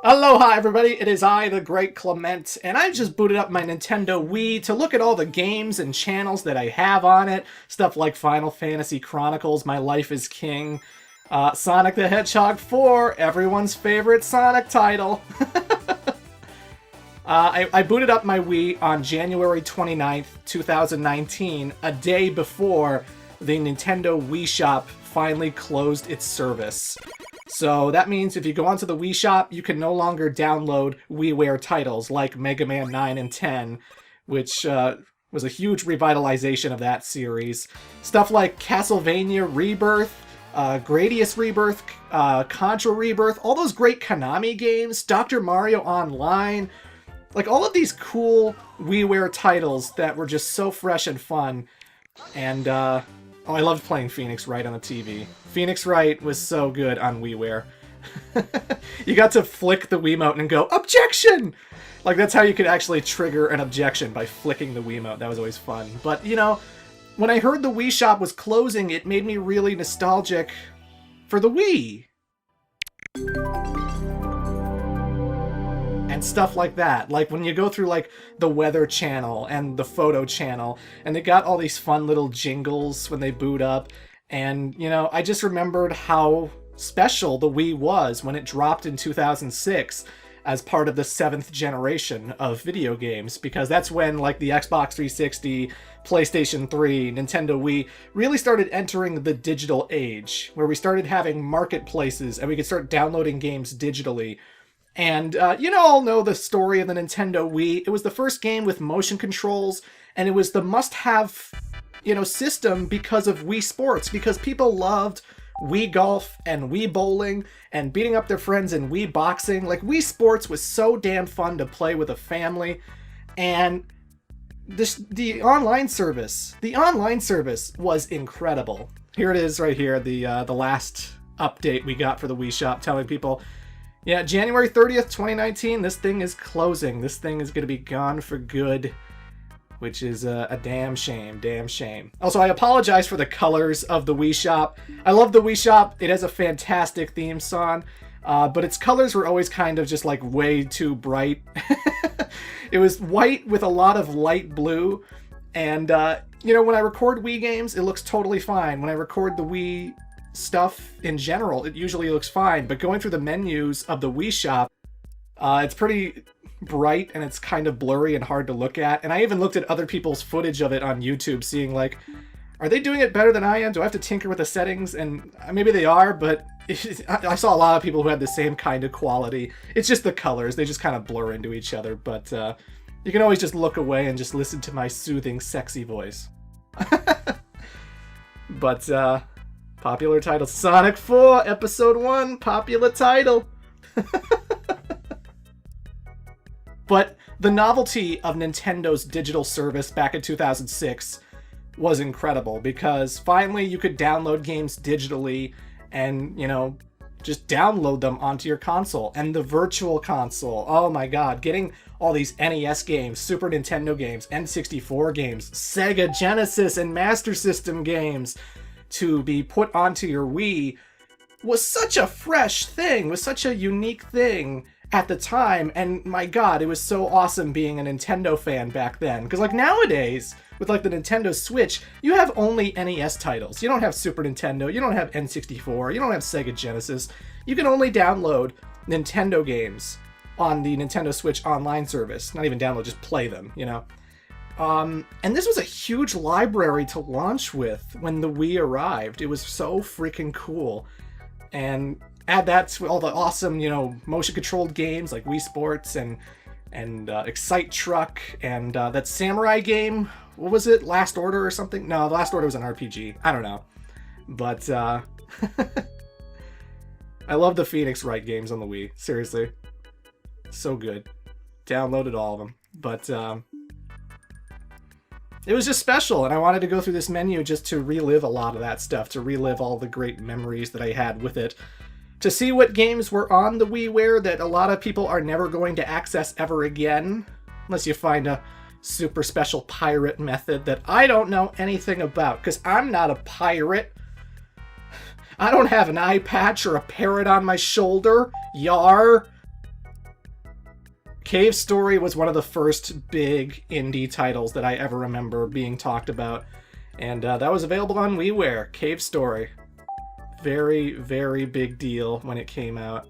Aloha everybody, it is I, the great Clement, and I just booted up my Nintendo Wii to look at all the games and channels that I have on it. Stuff like Final Fantasy Chronicles, My Life is King, Sonic the Hedgehog 4, everyone's favorite Sonic title. I booted up my Wii on January 29th, 2019, a day before the Nintendo Wii Shop finally closed its service. So that means if you go onto the Wii Shop, you can no longer download WiiWare titles like Mega Man 9 and 10, which was a huge revitalization of that series. Stuff like Castlevania Rebirth, Gradius Rebirth, Contra Rebirth, all those great Konami games, Dr. Mario Online, like all of these cool WiiWare titles that were just so fresh and fun. And oh, I loved playing Phoenix Wright on the TV. Phoenix Wright was so good on WiiWare. You got to flick the Wiimote and go, "Objection!" Like, that's how you could actually trigger an objection, by flicking the Wiimote. That was always fun. But, you know, when I heard the Wii Shop was closing, it made me really nostalgic for the Wii. And stuff like that. Like when you go through like the weather channel and the photo channel, and they got all these fun little jingles when they boot up. And, you know, I just remembered how special the Wii was when it dropped in 2006 as part of the 7th generation of video games, because that's when like the Xbox 360, PlayStation 3, Nintendo Wii really started entering the digital age, where we started having marketplaces and we could start downloading games digitally. And you all know the story of the Nintendo Wii. It was the first game with motion controls, and it was the must-have, system because of Wii Sports, because people loved Wii Golf and Wii Bowling and beating up their friends in Wii Boxing. Like, Wii Sports was so damn fun to play with a family. And the online service was incredible. Here it is right here, the last update we got for the Wii Shop, telling people, yeah, January 30th, 2019, this thing is closing. This thing is going to be gone for good, which is a damn shame. Also, I apologize for the colors of the Wii Shop. I love the Wii Shop. It has a fantastic theme song, but its colors were always kind of just like way too bright. It was white with a lot of light blue, and when I record Wii games, it looks totally fine. When I record the Wii stuff in general, it usually looks fine, but going through the menus of the Wii Shop, it's pretty bright and it's kind of blurry and hard to look at. And I even looked at other people's footage of it on YouTube, seeing like, are they doing it better than I am? Do I have to tinker with the settings? And maybe they are, but I saw a lot of people who had the same kind of quality. It's just the colors, they just kind of blur into each other. But you can always just look away and just listen to my soothing, sexy voice. But popular title, Sonic 4 Episode 1, popular title. But the novelty of Nintendo's digital service back in 2006 was incredible, because finally you could download games digitally and, just download them onto your console. And the virtual console, oh my god, getting all these NES games, Super Nintendo games, N64 games, Sega Genesis and Master System games to be put onto your Wii was such a fresh thing, was such a unique thing at the time. And my god, it was so awesome being a Nintendo fan back then, because like nowadays with like the Nintendo Switch, you have only NES titles. You don't have Super Nintendo, you don't have N64, you don't have Sega Genesis. You can only download Nintendo games on the Nintendo Switch online service. Not even download, just play them, and this was a huge library to launch with when the Wii arrived. It was so freaking cool. And add that to all the awesome, motion-controlled games like Wii Sports and Excite Truck and that samurai game. What was it? Last Order or something? No, The Last Order was an RPG. I don't know. But I love the Phoenix Wright games on the Wii. Seriously. So good. Downloaded all of them. But it was just special, and I wanted to go through this menu just to relive a lot of that stuff, to relive all the great memories that I had with it, to see what games were on the WiiWare that a lot of people are never going to access ever again, unless you find a super special pirate method that I don't know anything about, because I'm not a pirate. I don't have an eye patch or a parrot on my shoulder. Yar. Cave Story was one of the first big indie titles that I ever remember being talked about. And that was available on WiiWare. Cave Story. Very, very big deal when it came out.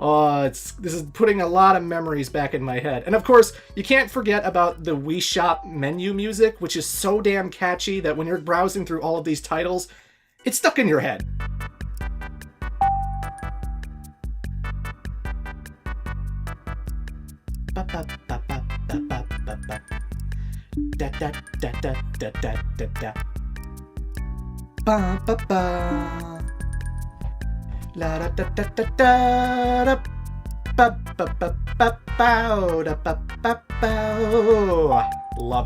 Oh, this is putting a lot of memories back in my head. And of course, you can't forget about the Wii Shop menu music, which is so damn catchy that when you're browsing through all of these titles, it's stuck in your head. Love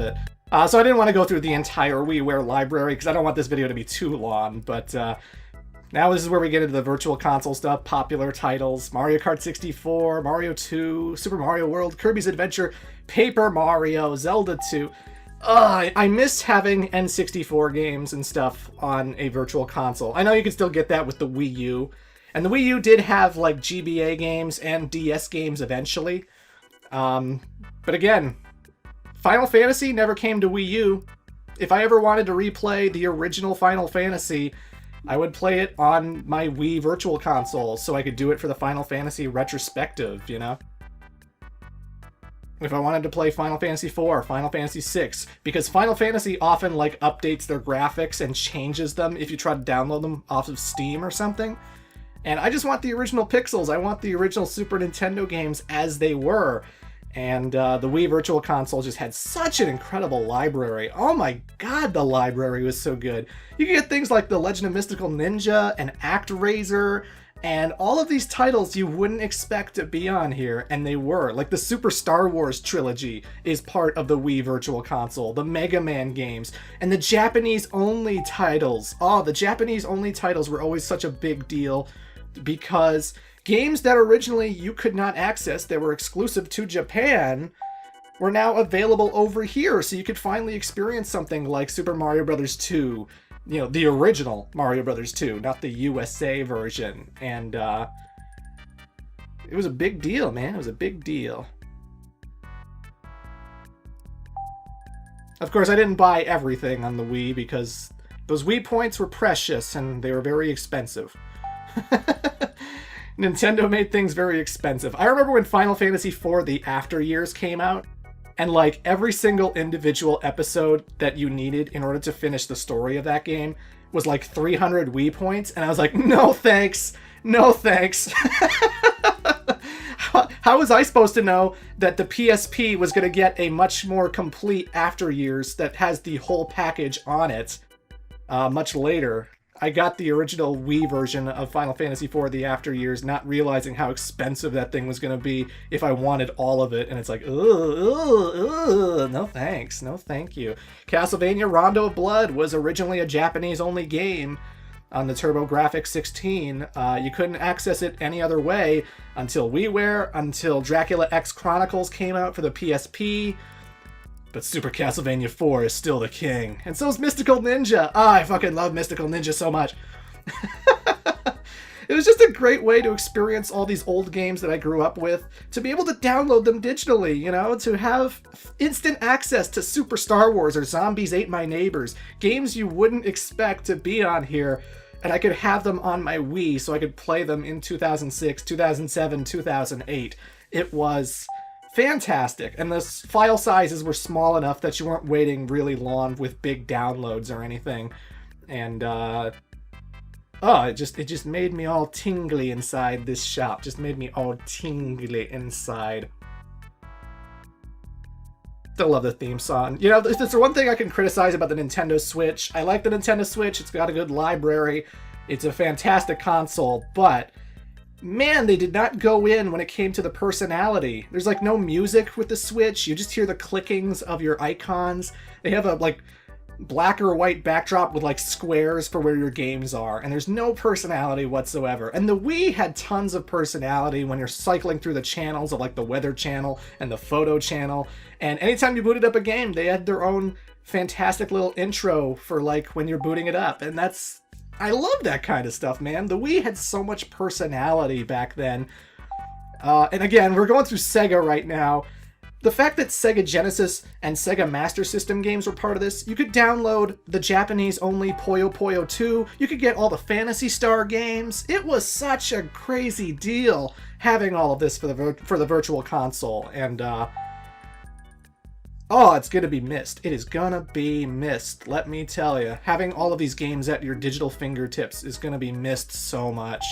it. So I didn't want to go through the entire WiiWare library because I don't want this video to be too long, but now this is where we get into the Virtual Console stuff, popular titles, Mario Kart 64, Mario 2, Super Mario World, Kirby's Adventure, Paper Mario, Zelda 2. I miss having N64 games and stuff on a Virtual Console. I know you can still get that with the Wii U, and the Wii U did have like GBA games and DS games eventually. But again, Final Fantasy never came to Wii U. If I ever wanted to replay the original Final Fantasy, I would play it on my Wii Virtual Console so I could do it for the Final Fantasy retrospective, you know? If I wanted to play Final Fantasy IV, Final Fantasy VI, because Final Fantasy often like updates their graphics and changes them if you try to download them off of Steam or something. And I just want the original pixels. I want the original Super Nintendo games as they were. And the Wii Virtual Console just had such an incredible library. Oh my god, the library was so good. You can get things like The Legend of Mystical Ninja and ActRaiser, and all of these titles you wouldn't expect to be on here, and they were. Like the Super Star Wars trilogy is part of the Wii Virtual Console, the Mega Man games, and the Japanese-only titles. Oh, the Japanese-only titles were always such a big deal because games that originally you could not access, that were exclusive to Japan, were now available over here, so you could finally experience something like Super Mario Bros. 2, you know, the original Mario Bros. 2, not the USA version. And it was a big deal, man. It was a big deal. Of course, I didn't buy everything on the Wii because those Wii points were precious and they were very expensive. Nintendo made things very expensive. I remember when Final Fantasy IV The After Years came out, and like every single individual episode that you needed in order to finish the story of that game was like 300 Wii points, and I was like, no thanks, no thanks. How was I supposed to know that the PSP was going to get a much more complete After Years that has the whole package on it much later? I got the original Wii version of Final Fantasy IV The After Years, not realizing how expensive that thing was going to be if I wanted all of it, and it's like, no thanks, no thank you. Castlevania Rondo of Blood was originally a Japanese-only game on the TurboGrafx 16. You couldn't access it any other way until WiiWare, until Dracula X Chronicles came out for the PSP. But Super Castlevania 4 is still the king. And so is Mystical Ninja. I fucking love Mystical Ninja so much. It was just a great way to experience all these old games that I grew up with, to be able to download them digitally, you know, to have instant access to Super Star Wars or Zombies Ate My Neighbors, games you wouldn't expect to be on here, and I could have them on my Wii so I could play them in 2006, 2007, 2008. It was fantastic, and the file sizes were small enough that you weren't waiting really long with big downloads or anything, and it just made me all tingly inside this shop. Just made me all tingly inside. Still love the theme song. You know, there's one thing I can criticize about the Nintendo Switch. I like the Nintendo Switch. It's got a good library. It's a fantastic console, but man, they did not go in when it came to the personality. There's like no music with the Switch. You just hear the clickings of your icons. They have a like black or white backdrop with like squares for where your games are, and there's no personality whatsoever. And the Wii had tons of personality when you're cycling through the channels of like the weather channel and the photo channel. And anytime you booted up a game, they had their own fantastic little intro for like when you're booting it up. And I love that kind of stuff, man. The Wii had so much personality back then. And again, we're going through Sega right now. The fact that Sega Genesis and Sega Master System games were part of this, you could download the Japanese-only Puyo Puyo 2, you could get all the Phantasy Star games. It was such a crazy deal having all of this for the Virtual Console, and oh, it's gonna be missed. It is gonna be missed, let me tell you. Having all of these games at your digital fingertips is gonna be missed so much.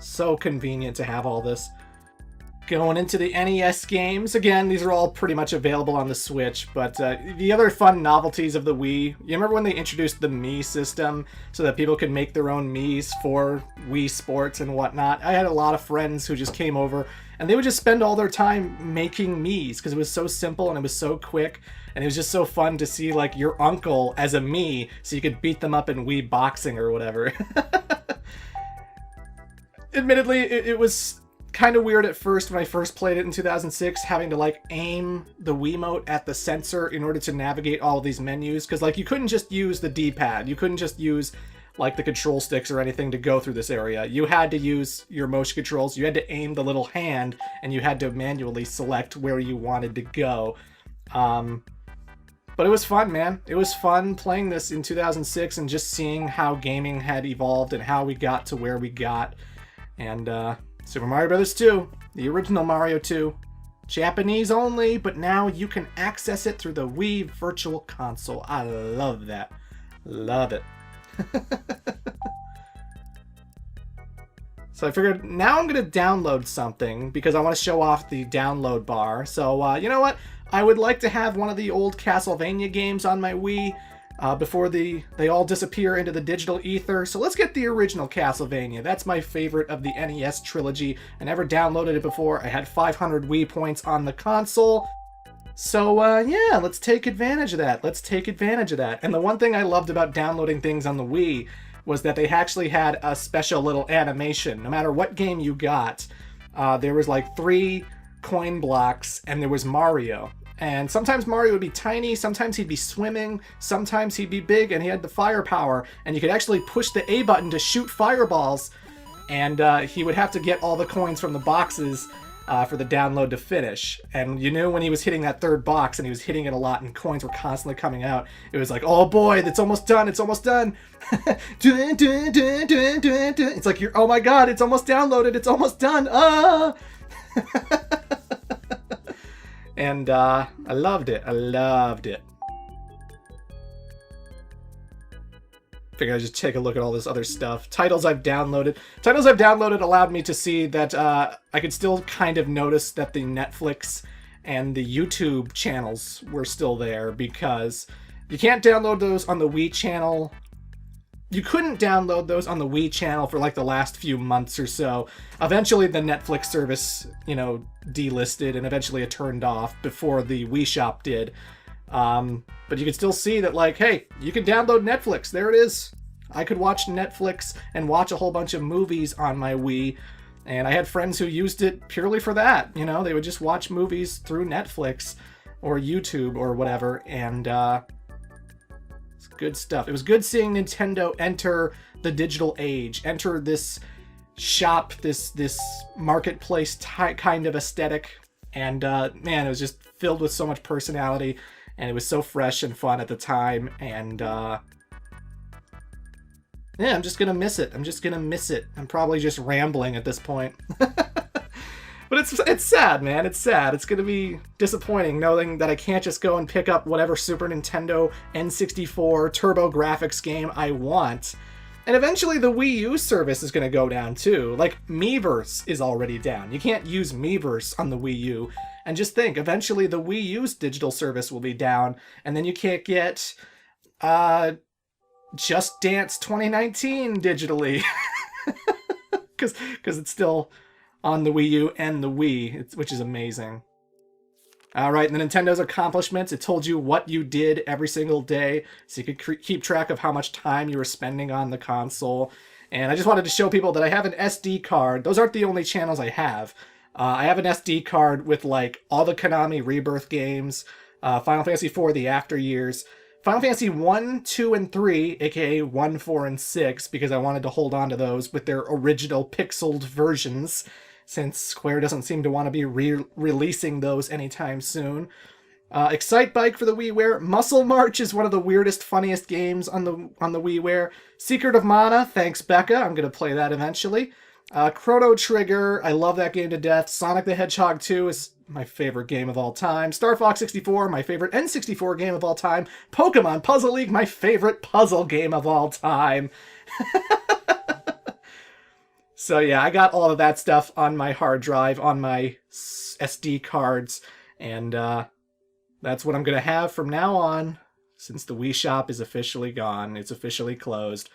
So convenient to have all this. Going into the NES games, again, these are all pretty much available on the Switch, but the other fun novelties of the Wii, you remember when they introduced the Mii system so that people could make their own Miis for Wii Sports and whatnot? I had a lot of friends who just came over and they would just spend all their time making Miis because it was so simple and it was so quick, and it was just so fun to see like your uncle as a Mii so you could beat them up in Wii boxing or whatever. Admittedly, it was kind of weird at first when I first played it in 2006, having to like aim the Wiimote at the sensor in order to navigate all of these menus, because like you couldn't just use the D-pad, you couldn't just use like the control sticks or anything to go through this area. You had to use your motion controls, you had to aim the little hand, and you had to manually select where you wanted to go. But it was fun, man. It was fun playing this in 2006 and just seeing how gaming had evolved and how we got to where we got. And Super Mario Bros. 2, the original Mario 2, Japanese only, but now you can access it through the Wii Virtual Console. I love that. Love it. So I figured now I'm going to download something because I want to show off the download bar. So you know what? I would like to have one of the old Castlevania games on my Wii before they all disappear into the digital ether. So let's get the original Castlevania. That's my favorite of the NES trilogy. I never downloaded it before. I had 500 Wii points on the console. So yeah, let's take advantage of that. Let's take advantage of that. And the one thing I loved about downloading things on the Wii was that they actually had a special little animation. No matter what game you got, there was like 3 coin blocks and there was Mario. And sometimes Mario would be tiny, sometimes he'd be swimming, sometimes he'd be big, and he had the firepower. And you could actually push the A button to shoot fireballs, and he would have to get all the coins from the boxes for the download to finish. And you knew when he was hitting that 3rd box, and he was hitting it a lot, and coins were constantly coming out, it was like, oh boy, it's almost done, it's almost done. It's like, oh my god, it's almost downloaded, it's almost done. Ah! And I loved it. I loved it. Figured I'd just take a look at all this other stuff. Titles I've downloaded. Titles I've downloaded allowed me to see that I could still kind of notice that the Netflix and the YouTube channels were still there, because you can't download those on the Wii channel. You couldn't download those on the Wii channel for like the last few months or so. Eventually the Netflix service, you know, delisted, and eventually it turned off before the Wii Shop did. But you could still see that, like, hey, you can download Netflix. There it is. I could watch Netflix and watch a whole bunch of movies on my Wii. And I had friends who used it purely for that. You know, they would just watch movies through Netflix or YouTube or whatever. And, good stuff. It was good seeing Nintendo enter the digital age, enter this shop, this marketplace kind of aesthetic, and man, it was just filled with so much personality, and it was so fresh and fun at the time, and yeah, I'm just gonna miss it. I'm just gonna miss it. I'm probably just rambling at this point. But it's sad, man. It's sad. It's going to be disappointing knowing that I can't just go and pick up whatever Super Nintendo N64 Turbo Graphics game I want. And eventually the Wii U service is going to go down too. Like, Miiverse is already down. You can't use Miiverse on the Wii U. And just think, eventually the Wii U's digital service will be down, and then you can't get Just Dance 2019 digitally. Because it's still on the Wii U and the Wii, which is amazing. Alright, and the Nintendo's accomplishments, it told you what you did every single day, so you could keep track of how much time you were spending on the console. And I just wanted to show people that I have an SD card. Those aren't the only channels I have. I have an SD card with, like, all the Konami Rebirth games, Final Fantasy IV, The After Years, Final Fantasy 1, 2, and 3, aka 1, 4, and 6, because I wanted to hold on to those with their original pixeled versions. since Square doesn't seem to want to be releasing those anytime soon. Excite Bike for the WiiWare. Muscle March is one of the weirdest, funniest games on the WiiWare. Secret of Mana, thanks Becca. I'm going to play that eventually. Chrono Trigger, I love that game to death. Sonic the Hedgehog 2 is my favorite game of all time. Star Fox 64, my favorite N64 game of all time. Pokemon Puzzle League, my favorite puzzle game of all time. So yeah, I got all of that stuff on my hard drive, on my SD cards, and that's what I'm going to have from now on, since the Wii Shop is officially gone. It's officially closed.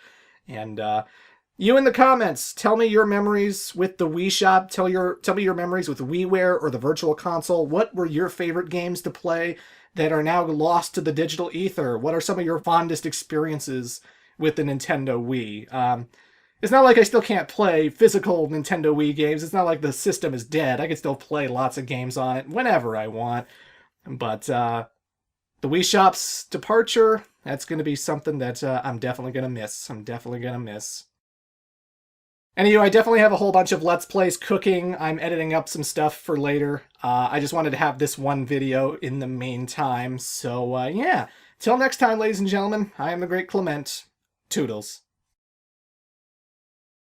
And you in the comments, tell me your memories with the Wii Shop. Tell me your memories with WiiWare or the Virtual Console. What were your favorite games to play that are now lost to the digital ether? What are some of your fondest experiences with the Nintendo Wii? It's not like I still can't play physical Nintendo Wii games. It's not like the system is dead. I can still play lots of games on it whenever I want. But the Wii Shop's departure, that's going to be something that I'm definitely going to miss. Anyway, I definitely have a whole bunch of Let's Plays cooking. I'm editing up some stuff for later. I just wanted to have this one video in the meantime. So, yeah. Till next time, ladies and gentlemen, I am the Great Clement. Toodles.